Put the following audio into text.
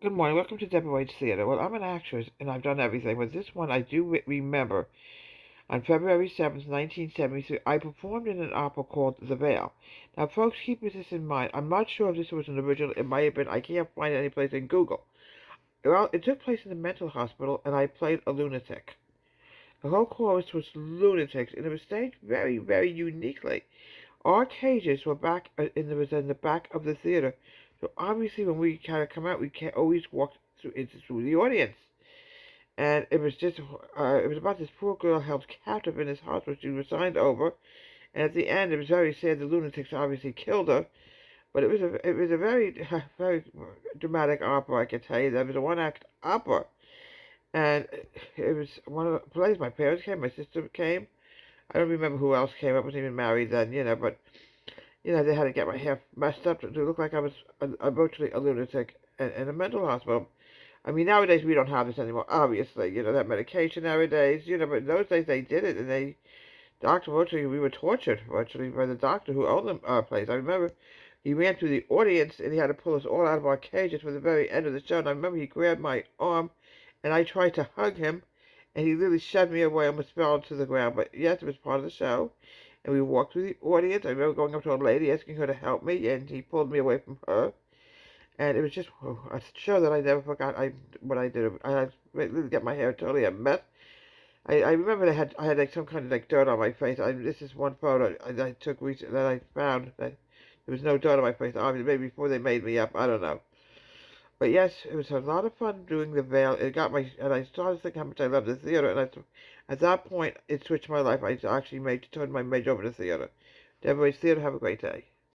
Good morning. Welcome to Deborah White's Theater. Well, I'm an actress and I've done everything, but this one I do remember. On February 7th, 1973, I performed in an opera called The Vale. Now, folks, keep this in mind. I'm not sure if this was an original. It might have been. I can't find it any place in Google. Well, it took place in a mental hospital, and I played a lunatic. The whole chorus was lunatics, and it was staged very, very uniquely. Our cages were back in the back of the theater, so obviously when we kind of come out, we can't always walk through the audience. And it was about this poor girl held captive in this hospital. She was signed over, and at the end, it was very sad. The lunatics obviously killed her, but it was a very very dramatic opera. I can tell you that it was a one-act opera, and it was one of the plays. My parents came, my sister came. I don't remember who else came. I wasn't even married then, but they had to get my hair messed up to look like I was virtually a lunatic in a mental hospital. I mean, nowadays we don't have this anymore, obviously, that medication nowadays, but in those days they did it, and virtually, we were tortured, virtually, by the doctor who owned the place. I remember he ran through the audience, and he had to pull us all out of our cages for the very end of the show, and I remember he grabbed my arm, and I tried to hug him, and he literally shoved me away, almost fell to the ground, but yes, it was part of the show, and we walked through the audience. I remember going up to a lady, asking her to help me, and he pulled me away from her. And it was just a show that I never forgot. What I did. I had to get my hair totally a mess. I remember I had like some kind of like dirt on my face. This is one photo I took recently that I found that there was no dirt on my face. Obviously, maybe before they made me up. I don't know. But yes, it was a lot of fun doing the veil. And I started thinking how much I loved the theater. And at that point, it switched my life. I actually turned my major over to theater. Deborah's Theater. Have a great day.